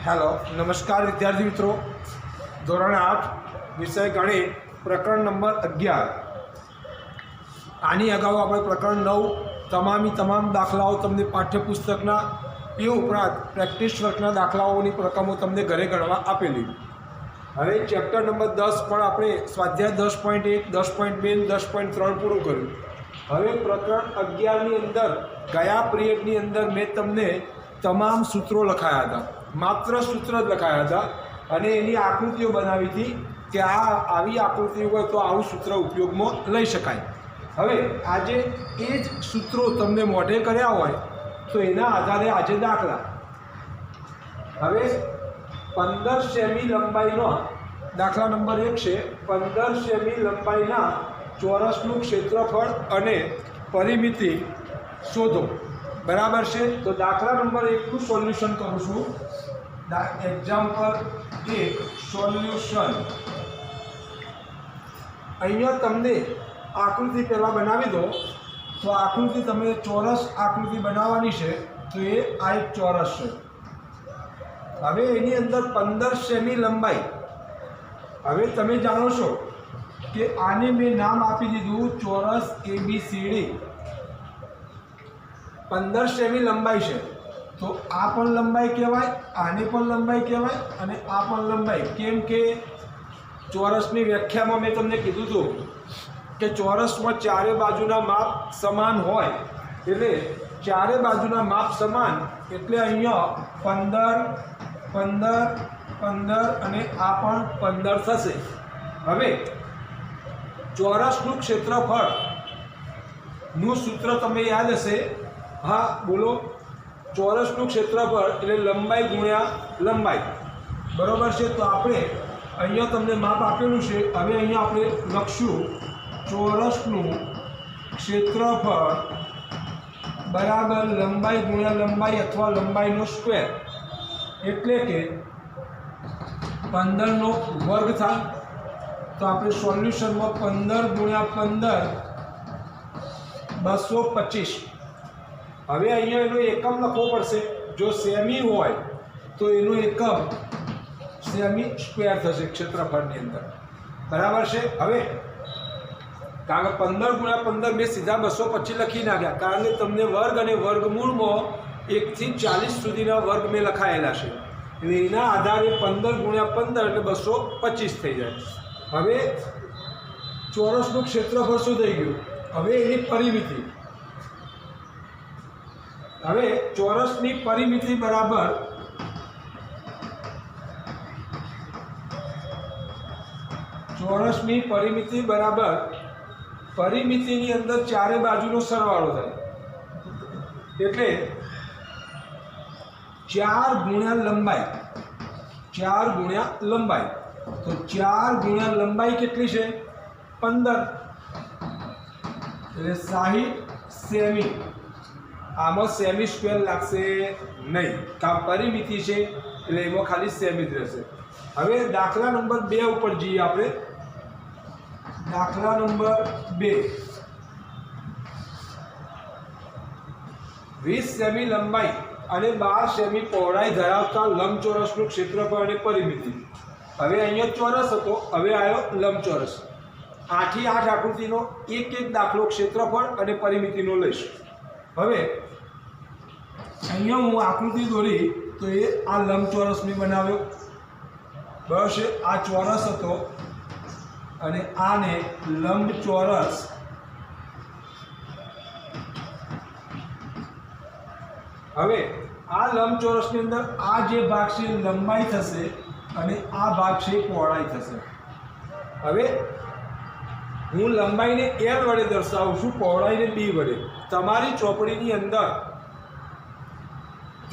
Hello नमस्कार विद्यार्थी मित्रों। धोरण 8 विषय गणित प्रकरण नंबर 11। आनी अगाऊ આપણે પ્રકરણ 9 તમામ દાખલાઓ તમને પાઠ્યપુસ્તકના એ ઉપરાંત પ્રેક્ટિસ વર્કના દાખલાઓની રકમો તમને ઘરે ગણવા આપેલી। હવે ચેપ્ટર નંબર 10 પણ આપણે સ્વાધ્યાય 10.1 10.2 10.3 પૂરું કર્યું। હવે પ્રકરણ 11 ની અંદર ગયા પિરિયડની અંદર મેં તમને તમામ સૂત્રો લખાયા હતા, માત્ર સૂત્ર જ લખાયા હતા અને એની આકૃતિઓ બનાવી હતી કે આવી આકૃતિઓ હોય તો આવું સૂત્ર ઉપયોગમાં લઈ શકાય। હવે આજે એ જ સૂત્રો તમને મોઢે કર્યા હોય તો એના આધારે આજે દાખલા। હવે 15 સેમી લંબાઈનો દાખલા નંબર 1 છે। 15 સેમી લંબાઈના ચોરસનું ક્ષેત્રફળ અને પરિમિતિ શોધો। बराबर है। तो दाखला नंबर 1 નું सोल्यूशन करूँ छूँ। Example 1 solution. अहींया तमने आकृति पहला बनावी दो तो आकृति तमे चौरस आकृति बनावानी है। तो ये आ एक चौरस है। हवे एनी अंदर 15 सेमी लंबाई। हवे तमे जाणो छो कि आने मैं नाम आपी दीधुं चौरस ABCD। 15 सेमी लंबाई है तो आ पण लंबाई कहवाय, आने पण लंबाई कहवाय अने आ पण लंबाई। केम के चौरसनी व्याख्या में मैं तमने कीधुं हतुं कि चौरस में चारे बाजुना माप समान होय एटले चारे बाजुना माप समान एटले अहींया 15 15 15 अने आ पण 15 थशे। हवे चौरसनुं क्षेत्रफळ नुं सूत्र तमने याद हशे। हाँ बोलो। चौरसનું क्षेत्रफळ એટલે લંબાઈ ગુણ્યા લંબાઈ બરાબર છે। તો આપણે અહીંયા તમને માપ આપેલું છે। હવે અહીંયા આપણે લખશું ચોરસનું ક્ષેત્રફળ બરાબર લંબાઈ ગુણ્યા લંબાઈ અથવા લંબાઈનો સ્ક્વેર એટલે કે 15 નો વર્ગ થાય। તો આપણે સોલ્યુશનમાં 15 ગુણ્યા 15 225। હવે અહીંયા એનો એકમ લખવો પડશે। જો સેમી હોય તો એનો એકમ સેમી સ્ક્વેર થશે ક્ષેત્રફળની અંદર બરાબર છે। હવે કારણ કે 15 ગુણ્યા 15 મેં સીધા 225 લખી નાખ્યા કારણ કે તમને વર્ગ અને વર્ગમૂળમાં 1 થી 40 સુધીના વર્ગ મેં લખાયેલા છે એટલે એના આધારે 15 ગુણ્યા 15 એટલે 225 થઈ જાય। હવે ચોરસનું ક્ષેત્રફળ શું થઈ ગયું? હવે એની પરિમિતિ। હવે ચોરસની પરિમિતિ બરાબર ચોરસની પરિમિતિ બરાબર પરિમિતિની અંદર ચારે બાજુનો સરવાળો થાય એટલે 4 ગુણ્યા લંબાઈ 4 ગુણ્યા લંબાઈ। તો 4 ગુણ્યા લંબાઈ કેટલી છે? 15 એટલે 60 સેમી। आमा सेमी स्क्वेर लागशे नहीं कारण परिमिति है એટલે એમાં ખાલી સેમી જ રહેશે। હવે દાખલા નંબર 2 ઉપર જઈએ આપણે। દાખલા નંબર 2 20 સેમી લંબાઈ અને 12 સેમી પહોળાઈ ધરાવતા લંબચોરસનું ક્ષેત્રફળ અને પરિમિતિ। હવે અહીંયા ચોરસ હતો, હવે આવ્યો લંબચોરસ। 8 થી 8 આકૃતિનો એક દાખલો ક્ષેત્રફળ અને પરિમિતિનો લઈશ। હવે અહીંયા હું આકૃતિ દોરી તો એ આ લંબચોરસ મેં બનાવ્યો બરાબર છે। આ ચોરસ હતો અને આને લંબચોરસ હવે આ લંબચોરસની અંદર આ જે ભાગ છે લંબાઈ થશે અને આ ભાગ છે પહોળાઈ થશે। હવે હું લંબાઈને L વડે દર્શાવું છું, પહોળાઈને B વડે। તમારી ચોપડીની અંદર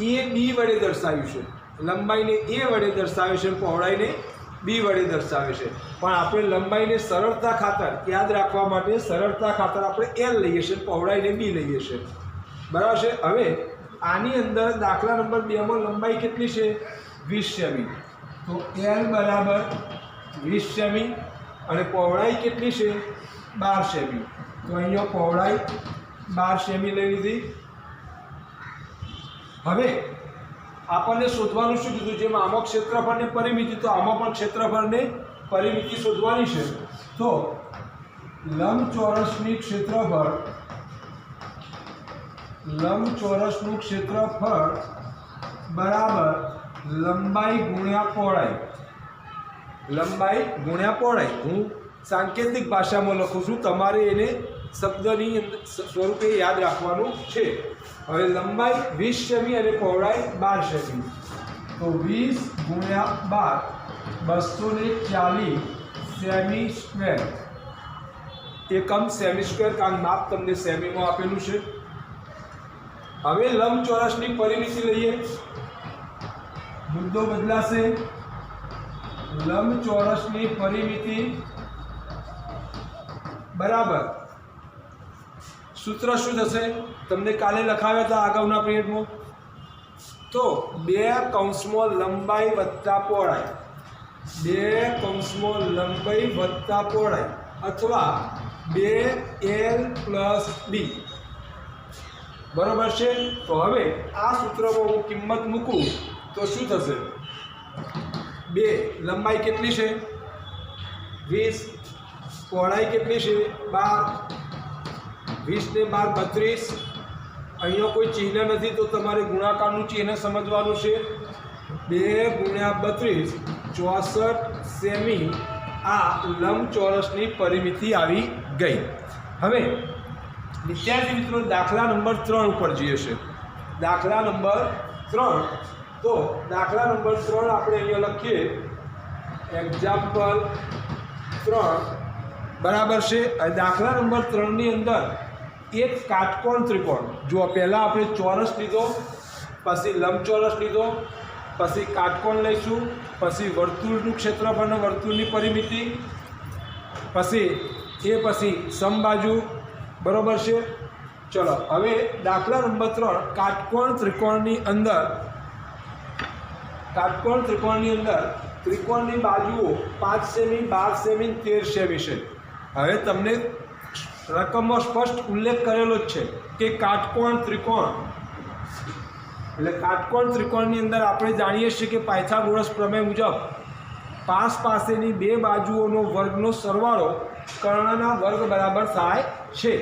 A B વડે દર્શાવ્યું છે, લંબાઈને A વડે દર્શાવે છે, પહોળાઈને B વડે દર્શાવે છે। પણ આપણે લંબાઈને સરળતા ખાતર યાદ રાખવા માટે સરળતા ખાતર આપણે L લઈએ છીએ, પહોળાઈને B લઈએ છીએ બરાબર છે। હવે આની અંદર દાખલા નંબર 2 માં લંબાઈ કેટલી છે? 20 સેમી। તો L બરાબર 20 સેમી અને પહોળાઈ કેટલી છે? 12 સેમી। તો અહીંયા પહોળાઈ 12 સેમી લઈ લીધી। હવે આપણને શોધવાનું શું કીધું? જેમ આમાં ક્ષેત્રફળ ને પરિમિતિ, તો આમાં પણ ક્ષેત્રફળ ને પરિમિતિ શોધવાની છે. તો લંબચોરસનું ક્ષેત્રફળ બરાબર લંબાઈ ગુણ્યા પહોળાઈ. હું સાંકેતિક ભાષામાં લખું છું, તમારે એને શબ્દની સ્વરૂપે યાદ રાખવાનું છે. હવે લંબાઈ 20 સેમી અને પહોળાઈ 12 સેમી, તો 20 ગુણ્યા 12 240 સેમી સ્ક્વેર. એકમ સેમી સ્ક્વેર, કારણ માપ તમને સેમીમાં આપેલું છે. હવે લંબચોરસની પરિમિતિ લઈએ, મુદ્દો બદલાશે. લંબચોરસની પરિમિતિ બરાબર સૂત્ર શું થશે? તમને કાલે લખાવ્યા હતા અગાઉના પીરિયડમાં. તો 2 કૌંસમાં લંબાઈ વત્તા પહોળાઈ, 2 કૌંસમાં લંબાઈ વત્તા પહોળાઈ, અથવા 2L + B. બરાબર છે? તો હવે આ સૂત્રમાં હું કિંમત મૂકું તો શું થશે? 2 લંબાઈ કેટલી છે? 20. પહોળાઈ કેટલી છે? 12. 20 ને 12 32. અહીંયા કોઈ ચિહ્ન નથી, તો તમારે ગુણાકારનું ચિહ્ન સમજવાનું છે. 2 ગુણ્યા 32 64 સેમી આ લંબચોરસની પરિમિતિ આવી ગઈ. હવે વિદ્યાર્થી મિત્રો, દાખલા નંબર 3 ઉપર જઈએ છે. દાખલા નંબર 3. તો દાખલા નંબર 3 આપણે અહીંયા લખીએ, એક્ઝામ્પલ 3 બરાબર છે. દાખલા નંબર 3 ની અંદર એક કાટકોણ ત્રિકોણ, જો પહેલાં આપણે ચોરસ લીધો, પછી લંબચોરસ લીધો, પછી કાટકોણ લઈશું, પછી વર્તુળનું ક્ષેત્રફળ અને વર્તુળની પરિમિતિ, પછી સમબાજુ. બરાબર છે? ચલો હવે દાખલા નંબર 3, કાટકોણ ત્રિકોણની અંદર ત્રિકોણની બાજુઓ 5 સેમી, 12 સેમી, 13 સેમી છે. હવે તમને રકમમાં સ્પષ્ટ ઉલ્લેખ કરેલો જ છે કે કાટકોણ ત્રિકોણ, એટલે કાટકોણ ત્રિકોણની અંદર આપણે જાણીએ છીએ કે પાયથાગોરસ પ્રમેય મુજબ 5 પાસેની 2 બાજુઓનો વર્ગનો સરવાળો કર્ણના વર્ગ બરાબર થાય છે.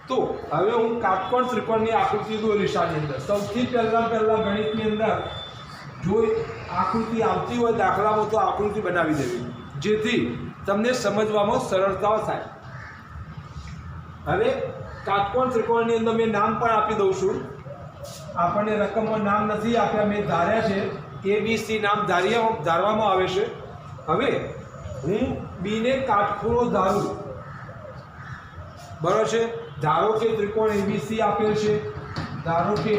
તો હવે હું કાટકોણ ત્રિકોણની આકૃતિ દોરીશ. આની અંદર સૌથી પહેલાં ગણિતની અંદર જો આકૃતિ આવતી હોય દાખલામાં, તો આકૃતિ બનાવી દેવી, જેથી તમને સમજવામાં સરળતા થાય. હવે કાટકોણ ત્રિકોણની અંદર મેં નામ પણ આપી દઉં છું. આપણને રકમમાં નામ નથી આપ્યા, મેં ધાર્યા છે. ABC નામ ધારવામાં આવે છે. હવે હું બીને કાટખૂણો ધારું. બરાબર છે? ધારો કે ત્રિકોણ ABC આપેલ છે. ધારો કે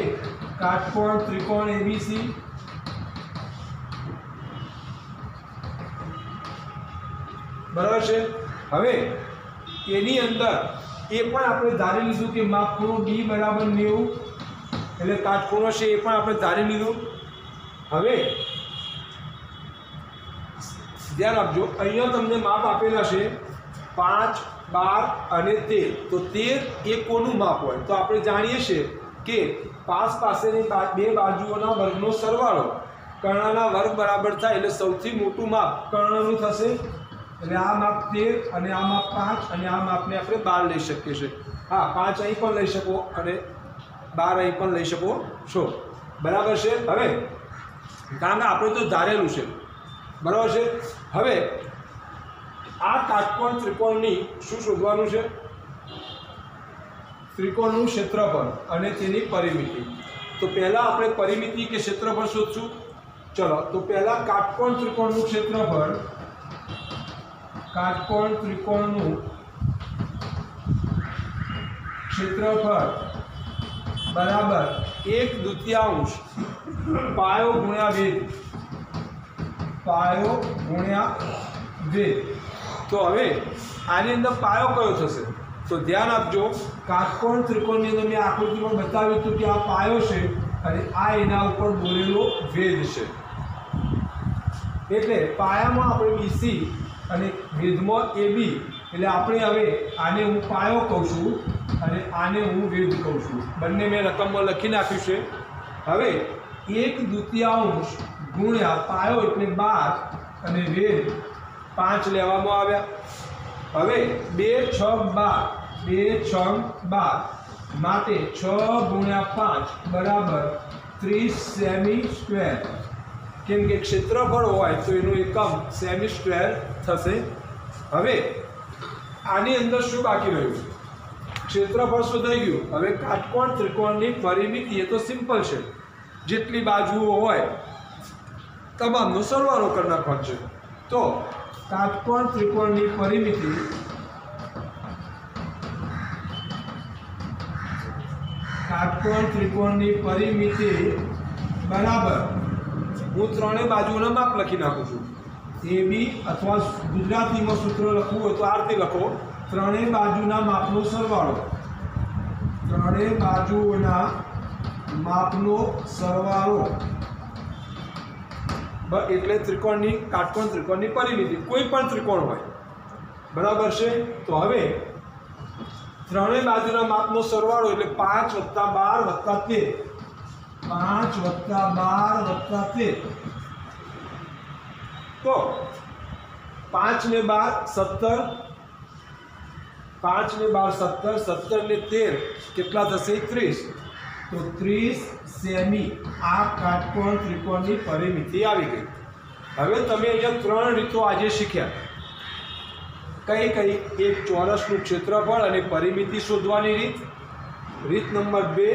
કાટકોણ ત્રિકોણ ABC. બરાબર છે? હવે એની અંદર એ પણ આપણે ધારી લીધું કે માપખૂણો D બરાબર 90, એટલે કાટખૂણો છે એ પણ આપણે ધારી લીધું. હવે ધ્યાન આપજો, અહીંયા તમને માપ આપેલા છે 5, 12 અને 13. તો 13 એ કોનું માપ હોય? તો આપણે જાણીએ છીએ કે 5 પાસેની 2 બાજુઓના વર્ગનો સરવાળો કર્ણના વર્ગ બરાબર થાય, એટલે સૌથી મોટું માપ કર્ણનું થશે. એટલે આ માપ 13 અને આ માપ 5 અને આ માપને આપણે 12 લઈ શકીએ છીએ. હા, 5 અહીં પણ લઈ શકો અને 12 અહીં પણ લઈ શકો છો. બરાબર છે? હવે કારણ કે આપણે તો ધારેલું છે. બરાબર છે? હવે આ કાટકોણ ત્રિકોણની શું શોધવાનું છે? ત્રિકોણનું ક્ષેત્રફળ અને તેની પરિમિતિ. તો પહેલાં આપણે પરિમિતિ કે ક્ષેત્રફળ શોધશું. ચલો, તો પહેલાં કાટકોણ ત્રિકોણનું ક્ષેત્રફળ, કાટકોણ ત્રિકોણનું ક્ષેત્રફળ બરાબર 1/2 પાયો ગુણ્યા વેધ. પાયો ગુણ્યા વેધ. તો હવે આની અંદર પાયો કયો થશે? તો ધ્યાન આપજો, કાટકોણ ત્રિકોણની અંદર મેં આકૃતિમાં બતાવ્યું હતું કે આ પાયો છે અને આ એના ઉપર દોરેલો વેધ છે. એટલે પાયામાં આપણે BC અને વેધમાં AB, એટલે આપણે હવે આને હું પાયો કહું છું અને આને હું વેધ કહું છું. બંને મેં રકમમાં લખી નાખ્યું છે. હવે 1/2 ગુણ્યા પાયો એટલે 12 અને વેધ 5 લેવામાં આવ્યા. હવે 2 6 12 2 6 12 માટે 6 ગુણ્યા 5 બરાબર 30 સેમી સ્ક્વેર. કેમ કે ક્ષેત્રફળ હોય તો એનું એકમ સેમી સ્ક્વેર થશે. હવે આની અંદર શું બાકી રહ્યું? ક્ષેત્રફળ શોધાઈ ગયું. હવે કાટકોણ ત્રિકોણની પરિમિતિ એ તો સિમ્પલ છે, જેટલી બાજુઓ હોય તમામનો સરવાળો કરી નાખવાનો છે. તો કાટકોણ ત્રિકોણની પરિમિતિ બરાબર, હું ત્રણેય બાજુઓના માપ લખી નાખું છું. AB અથવા ગુજરાતીમાં સૂત્ર લખવું હોય તો આ રીતે લખો: ત્રણેય બાજુના માપનો સરવાળો. ત્રણેય બાજુઓના માપનો સરવાળો એટલે કાટકોણ ત્રિકોણની પરિમિતિ. કોઈ પણ ત્રિકોણ હોય, બરાબર છે. તો હવે ત્રણેય બાજુના માપનો સરવાળો એટલે 5 + 12 + 13. 5 + 12 + 13. તો 5 ને 12 17. 5 ને 12 17, 17 ને 13 કેટલા થશે? 30. તો 30 સેમી આ કાટકોણ ત્રિકોણની પરિમિતિ આવી ગઈ. હવે તમે અહીંયા 3 રીતો આજે શીખ્યા. કઈ કઈ? એક, ચોરસનું ક્ષેત્રફળ અને પરિમિતિ શોધવાની રીત. રીત નંબર 2,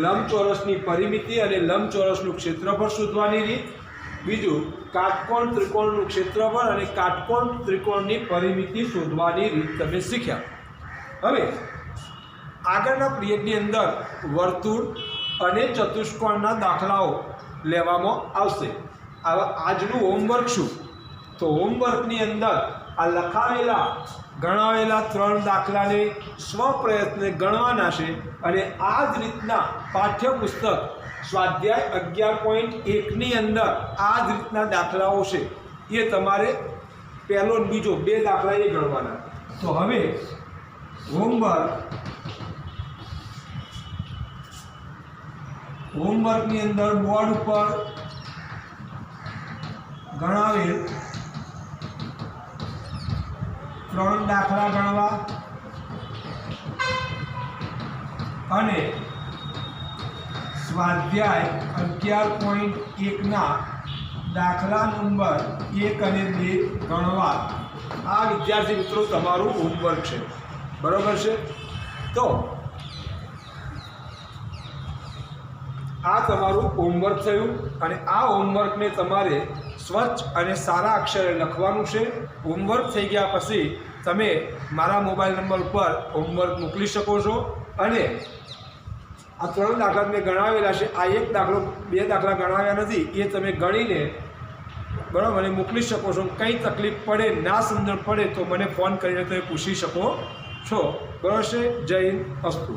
લંબચોરસની પરિમિતિ અને લંબચોરસનું ક્ષેત્રફળ શોધવાની રીત. બીજું, કાટકોણ ત્રિકોણનું ક્ષેત્રફળ અને કાટકોણ ત્રિકોણની પરિમિતિ શોધવાની રીત તમે શીખ્યા. હવે આગળના પિરિયડની અંદર વર્તુળ અને ચતુષ્કોણના દાખલાઓ લેવામાં આવશે. આજનું હોમવર્ક શું? તો હોમવર્કની અંદર આ લખાવેલા ગણાવેલા 3 દાખલાને સ્વપ્રયત્ને ગણવાના છે. અને આ જ રીતના પાઠ્યપુસ્તક સ્વાધ્યાય 11.1ની અંદર આ જ રીતના દાખલાઓ છે. એ તમારે પહેલો અને બીજો 2 દાખલા એ ગણવાના. તો હવે હોમવર્કની અંદર બોર્ડ ઉપર ગણાવેલ 3 દાખલા ગણવા અને સ્વાધ્યાય 11.1ના દાખલા નંબર 1 અને 2 ગણવા આ વિદ્યાર્થી મિત્રો તમારું હોમવર્ક છે. બરાબર છે? તો આ તમારું હોમવર્ક થયું. અને આ હોમવર્કને તમારે સ્વચ્છ અને સારા અક્ષરે લખવાનું છે. હોમવર્ક થઈ ગયા પછી તમે મારા મોબાઈલ નંબર ઉપર હોમવર્ક મોકલી શકો છો. અને આ 3 દાખલા મેં ગણાવેલા છે. આ 1 દાખલો 2 દાખલા ગણાવ્યા નથી, એ તમે ગણીને બરાબર મને મોકલી શકો છો. કંઈ તકલીફ પડે, ના સમજણ પડે તો મને ફોન કરીને તમે પૂછી શકો છો. બરાબર છે? જય હિન્દ, અસ્તુ.